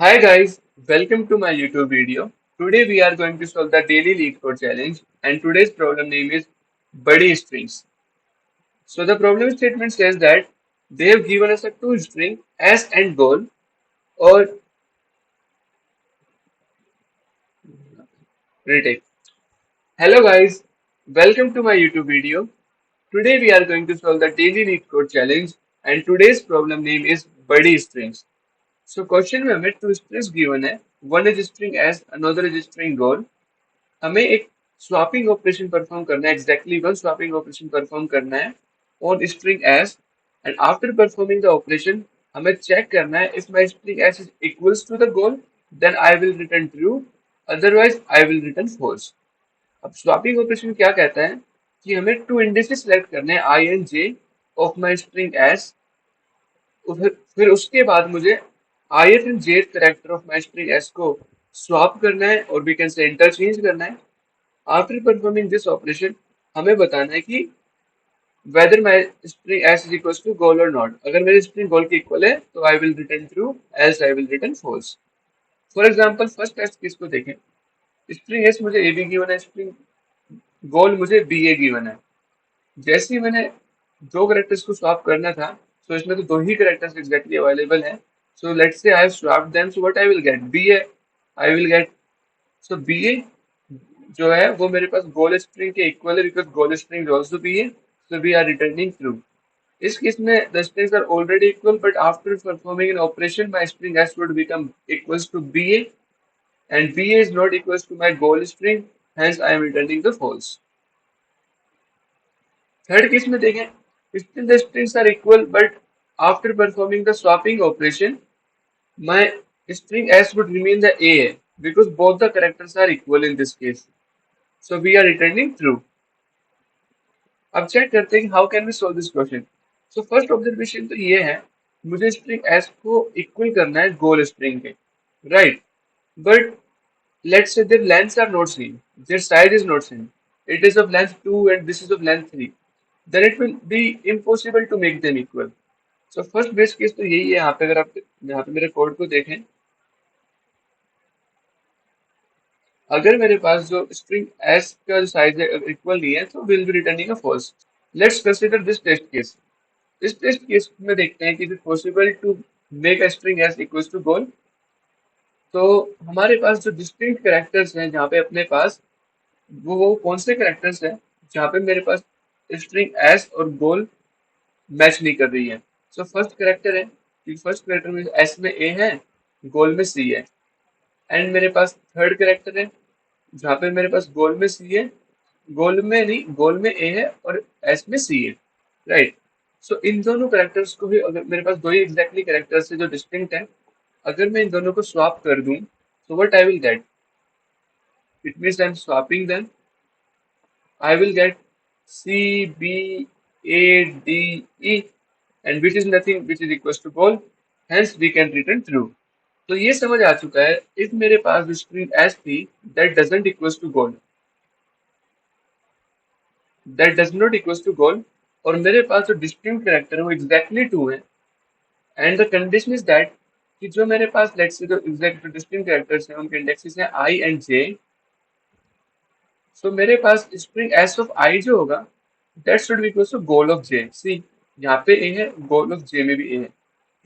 Hi guys, welcome to my YouTube video. Today we are going to solve the daily lead code challenge and today's problem name is Buddy Strings. So the problem statement says that they have given us a two string as and goal or retake. Hello guys, welcome to my YouTube video. Today we are going to solve the daily lead code challenge and today's problem name is Buddy Strings. So question में हमें two strings given है one is string S another is string goal हमें एक swapping operation perform करना है exactly one swapping operation perform करना है on string S and after performing the operation हमें चेक करना है if my string S is equals to the goal then I will return true otherwise I will return false. अब swapping operation क्या कहता है कि हमें टू इंडिसेस सेलेक्ट करने हैं I and J of my string S फिर उसके बाद मुझे ith and jth character of my string S को स्वैप करना है और वी कैन से इंटरचेंज करना है। आफ्टर परफॉर्मिंग दिस ऑपरेशन हमें बताना है कि whether my string S is equal to goal और नॉट। अगर मेरी स्ट्रिंग गोल के इक्वल है तो I will return true else I will return false. For example first test case को देखें। स्ट्रिंग एस मुझे ए बी गिवन है, स्ट्रिंग गोल मुझे बी ए गिवन है। जैसे ही मैंने दो करेक्टर्स को स्वैप करना था तो इसमें तो दो ही करेक्टर्स एग्जैक्टली अवेलेबल हैं। So let's say I have swapped them, so what I will get B A. I will get so B A जो है वो मेरे पास गोल स्ट्रिंग के इक्वल है because goal string also B है, so we are returning true. इस case में the strings are already equal but after performing an operation my string S would become equals to B A and B A is not equals to my goal string, hence I am returning the false. Third case में देखें, still the strings are equal but after performing the swapping operation my string s would remain the a because both the characters are equal in this case, so we are returning true। अब check करते हैं कि how can we solve this question. So first observation तो ये है, मुझे string s को equal करना है गोल स्ट्रिंग के, right. But let's say their lengths are not same, their size is not same, it is of length 2 and this is of length 3, then it will be impossible to make them equal। So first base case तो यही है। यहाँ पे अगर आप यहाँ पे मेरे कोड को देखें, अगर मेरे पास जो स्ट्रिंग एस का साइज है इक्वल नहीं है तो will be returning a false. Let's consider this test case. इस टेस्ट केस में देखते हैं कि it is possible to make a string S equals to goal. तो हमारे पास जो डिस्टिंक्ट कैरेक्टर्स हैं जहाँ पे अपने पास वो कौन से कैरेक्टर्स हैं जहाँ पे मेरे पास स्ट्रिंग एस और गोल मैच नहीं कर रही है। सो फर्स्ट कैरेक्टर है कि फर्स्ट कैरेक्टर में एस में ए है, गोल में सी है। एंड मेरे पास थर्ड कैरेक्टर है जहाँ पे मेरे पास गोल में सी है, गोल में नहीं, गोल में ए है और एस में सी है, राइट। सो इन दोनों कैरेक्टर्स को भी, अगर मेरे पास दो ही एग्जैक्टली कैरेक्टर्स है जो डिस्टिंक्ट है, अगर मैं इन दोनों को स्वैप कर दूं तो what I will get, it means I am swapping them, I will get C B A D E and which is nothing which is equal to goal, hence we can return true. तो ये समझ आ चुका है if मेरे पास जो string S थी that doesn't equals to goal, that does not equals to goal, और मेरे पास जो डिस्टिंक्ट कैरेक्टर है वो एग्जैक्टली टू है। And the condition is that कि जो मेरे पास लेट्स से जो एग्जैक्ट डिस्टिंक्ट कैरेक्टर्स हैं उनके इंडेक्सेस हैं आई एंड जे। सो मेरे पास स्ट्रिंग एस ऑफ आई जो होगा that should be equals to goal of J. See यहाँ पे ए है, गोल ऑफ जे में भी ए है,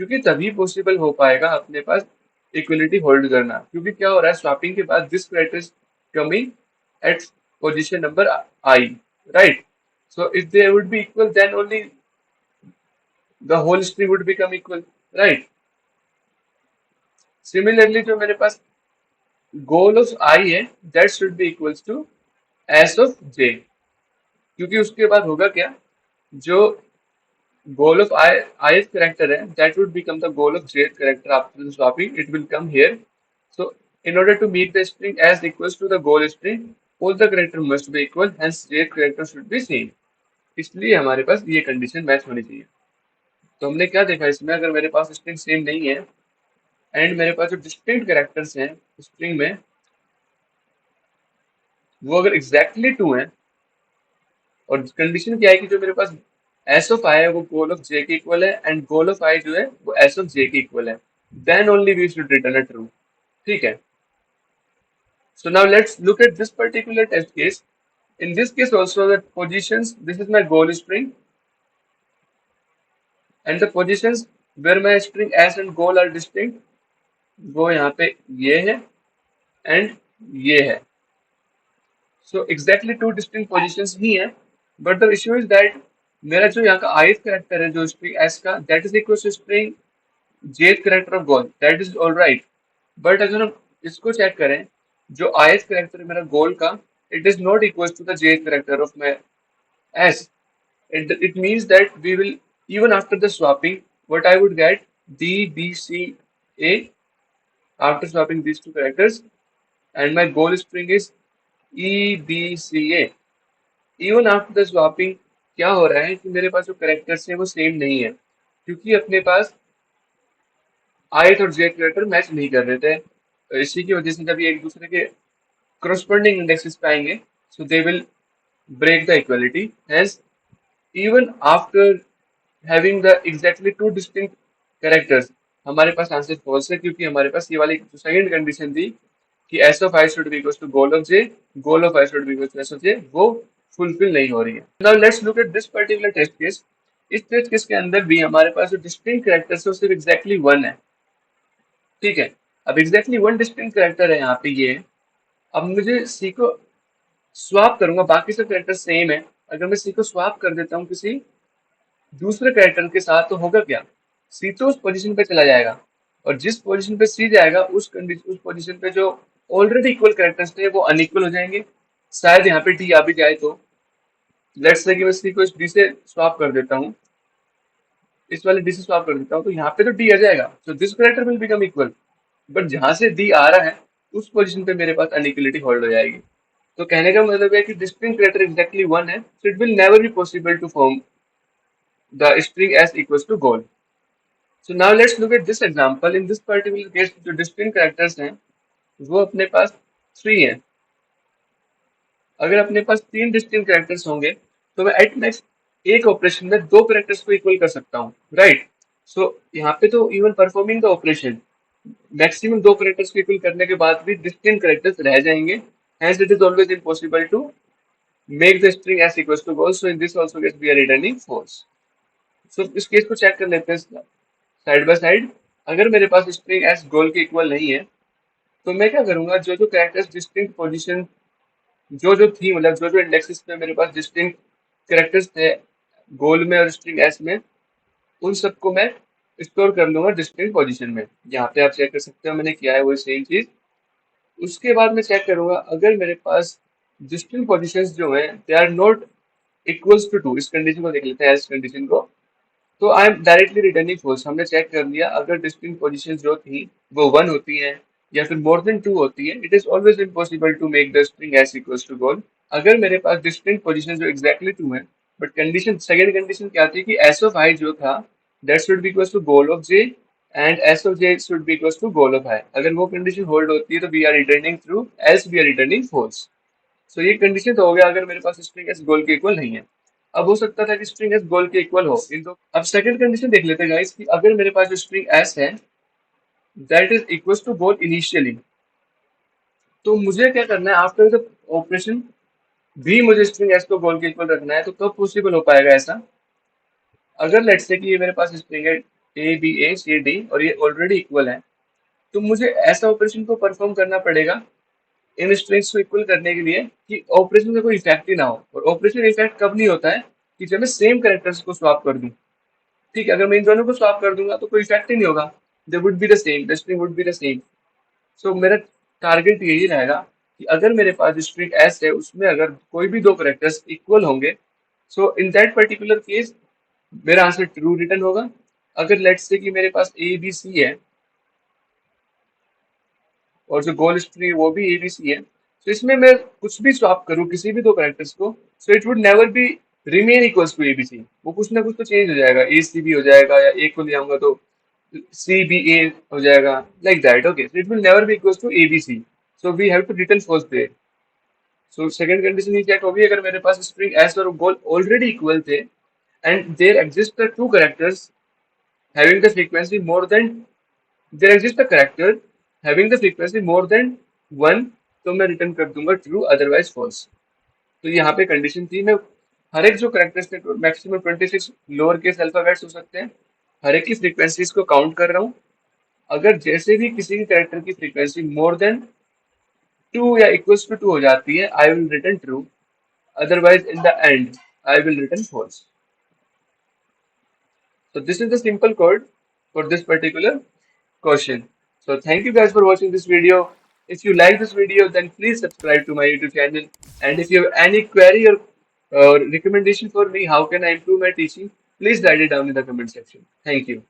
क्योंकि तभी पॉसिबल हो पाएगा अपने पास इक्वलिटी होल्ड करना। क्योंकि क्या हो रहा है, स्वैपिंग के बाद this character is coming at position number I, right. So if they would be equal then only the whole string would become equal, right. Similarly जो मेरे पास गोल ऑफ आई है that should be equals to S of J, क्योंकि उसके बाद होगा क्या, जो goal of ith character है that would become the goal of jth character after the swapping, it will come here। So in order to make the string as equals to the goal string all the character must be equal, hence jth character should be same। इसलिए हमारे पास ये condition match होनी चाहिए। तो हमने क्या देखा इसमें, अगर मेरे पास स्ट्रिंग सेम नहीं है एंड मेरे पास जो डिस्टिंक्ट कैरेक्टर्स हैं स्ट्रिंग में वो अगर एग्जैक्टली टू है, और कंडीशन क्या है कि जो मेरे पास एस ऑफ आई है वो गोल ऑफ जे के इक्वल है एंड गोल ऑफ आई जो है वो एस ऑफ जे के इक्वल है। then only we should return a true. ठीक है. So now let's look at this particular test case. In this case also the positions, this is my goal string, and the positions where my string s and goal are distinct, वो यहाँ पे ये है and ये है. So exactly two distinct positions ही है, but the issue is that मेरा जो यहाँ का ith character है जो string s का, that is equal to string jth character of goal, that is all right. But अगर हम इसको चेक करें, जो ith character है मेरा goal का, it is not equal to the jth character of my s. It means that we will, even after the swapping, what I would get D, B, C, A after swapping these two characters, and my goal string is E, B, C, A. Even after the swapping, क्या हो रहा है कि मेरे पास जो characters है वो सेम नहीं है, क्योंकि अपने पास ith और jth कैरेक्टर मैच नहीं कर रहे थे. तो इसी की वजह से जब ये एक दूसरे के corresponding indexes पे आएंगे, so they will break the equality. Hence, even after having the exactly two distinct characters, हमारे पास आंसर फॉल्स है, क्योंकि हमारे पास ये वाली जो सेकंड कंडीशन थी कि S of I should be equal to goal of J, goal of I should be equal to S of J, वो फुलफिल नहीं हो रही है. Now let's look at this particular test case. इस test case के अंदर भी हमारे पास जो डिस्टिंक्ट कैरेक्टर्स है वो सिर्फ एग्जैक्टली वन है. ठीक है. अब एग्जैक्टली वन डिस्टिंक्ट कैरेक्टर है यहाँ पे ये. अब मुझे सी को स्वैप करूंगा, बाकी सब कैरेक्टर सेम है. अगर मैं सी को स्वैप कर देता हूँ किसी दूसरे कैरेक्टर के साथ, तो होगा क्या, सी तो उस पोजीशन पे चला जाएगा, और जिस पोजीशन पे सी जाएगा उस पोजीशन पे जो ऑलरेडी इक्वल कैरेक्टर्स थे वो अनइक्वल हो जाएंगे. शायद यहाँ पे डी आ भी जाए, तो लेट्स से कि मैं सी को इस डी से स्वैप कर देता हूँ, इस वाले डी से स्वैप कर देता हूँ, तो यहाँ पे तो डी आ जाएगा, तो this character will become equal. But जहां से डी आ रहा है उस पोजीशन पे मेरे पास अनइक्वलिटी होल्ड हो जाएगी. तो कहने का मतलब है कि डिस्टिंक्ट कैरेक्टर एग्जैक्टली वन है, so it will never be possible to form the string S equals to goal. So now let's look at this example. In this particular case, जो distinct characters हैं वो अपने पास 3 हैं. अगर अपने पास 3 distinct characters होंगे तो मैं at max एक ऑपरेशन में दो characters को इक्वल कर सकता हूँ, राइट. सो यहाँ पे तो even performing the operation maximum दो characters को इक्वल करने के बाद भी distinct characters रह जाएंगे. Hence it is always impossible to make the string as equals to goal. So in this also case we are returning false. So इस case को चेक कर लेते हैं साइड बाय साइड. अगर मेरे पास स्ट्रिंग एस गोल के इक्वल नहीं है तो मैं क्या करूंगा, जो जो कैरेक्टर्स डिस्टिंक्ट पोजीशन जो जो थी, मतलब जो जो इंडेक्सेस पे मेरे पास डिस्टिंक्ट कैरेक्टर्स थे गोल में और स्ट्रिंग एस में, उन सबको मैं स्टोर कर लूंगा डिस्टिंक्ट पोजीशन में. यहाँ पे आप चेक कर सकते हो मैंने किया है वही सेम चीज. उसके बाद मैं चेक करूंगा अगर मेरे पास डिस्टिंक्ट पोजीशंस जो है they are not equals to two. इस कंडीशन को देख लेते हैं, एस कंडीशन को. तो I am directly returning false. हमने चेक कर लिया अगर डिस्टिंक्ट पोजीशन जो थी वो वन होती है या फिर मोर देन टू होती है, it is always impossible to make the string S equals to goal. अगर मेरे पास डिस्टिंक्ट पोजीशन जो एग्जैक्टली टू है, बट कंडीशन सेकंड कंडीशन क्या थी कि एस ऑफ आई जो था that should be equals to goal of J and S of J should be equals to goal of I. अगर वो कंडीशन होल्ड होती है तो we are returning true, else we are returning false. So ये condition तो हो गया अगर मेरे पास स्ट्रिंग एस गोल के इक्वल नहीं है. अब हो सकता था कि स्ट्रिंग एस गोल के इक्वल हो इन दो. अब सेकंड कंडीशन देख लेते हैं गाइस कि अगर मेरे पास जो स्ट्रिंग एस है that is equal to goal initially, तो मुझे क्या करना है आफ्टर द ऑपरेशन भी मुझे स्ट्रिंग एस को गोल के इक्वल रखना है. तो कब पॉसिबल हो पाएगा ऐसा, अगर लेट्स से कि ये मेरे पास स्ट्रिंग है A B A C D और ये ऑलरेडी इक्वल है, तो मुझे ऐसा ऑपरेशन को परफॉर्म करना पड़ेगा इन स्ट्रिंग्स को इक्वल करने के लिए कि ऑपरेशन का कोई इफेक्ट ही ना हो. और ऑपरेशन इफेक्ट कब नहीं होता है कि जब मैं सेम कैरेक्टर्स को स्वैप कर दूं. ठीक है, अगर मैं इन दोनों को स्वैप कर दूंगा तो कोई इफेक्ट ही नहीं होगा, they would be the same, the string would be the same. So मेरा टारगेट यही रहेगा कि अगर मेरे पास स्ट्रिंग एस है उसमें अगर कोई भी दो कैरेक्टर्स इक्वल होंगे, सो इन दैट पर्टिकुलर केस मेरा आंसर ट्रू रिटर्न होगा. अगर लेट्स से कि मेरे पास ए बी सी है और जो गोल स्ट्रिंग है वो भी एबीसी है, तो इसमें मैं कुछ भी स्वैप करूँ किसी भी दो कैरेक्टर्स को, so it would never be remain equals to ABC. वो कुछ ना कुछ तो चेंज हो जाएगा, ए सी बी हो जाएगा, या ए को ले आऊंगा तो सी बी ए हो जाएगा, like that. Okay, so it will never be equals to ABC. So we have to return first there. So second condition ये चेक होगी अगर मेरे पास स्ट्रिंग एस और गोल ऑलरेडी इक्वल थे and there exist two characters having the frequency more than there exist a character having the frequency more than 1, तो मैं return कर दूंगा ट्रू, अदरवाइज फॉल्स। तो यहाँ पे कंडीशन थी, मैं हर एक जो कैरेक्टर्स थे मैक्सिमम 26 लोअर केस अल्फाबेट्स हो सकते हैं, हर एक की फ्रीक्वेंसीज को काउंट कर रहा हूँ। अगर जैसे भी किसी भी कैरेक्टर की फ्रीक्वेंसी मोर देन 2 या इक्वल्स टू 2 हो जाती है, आई will return true, otherwise in the end I will return false. So this is the simple code for this particular question. So thank you guys for watching this video. If you like this video, then please subscribe to my YouTube channel. And if you have any query or recommendation for me, how can I improve my teaching, please write it down in the comment section. Thank you.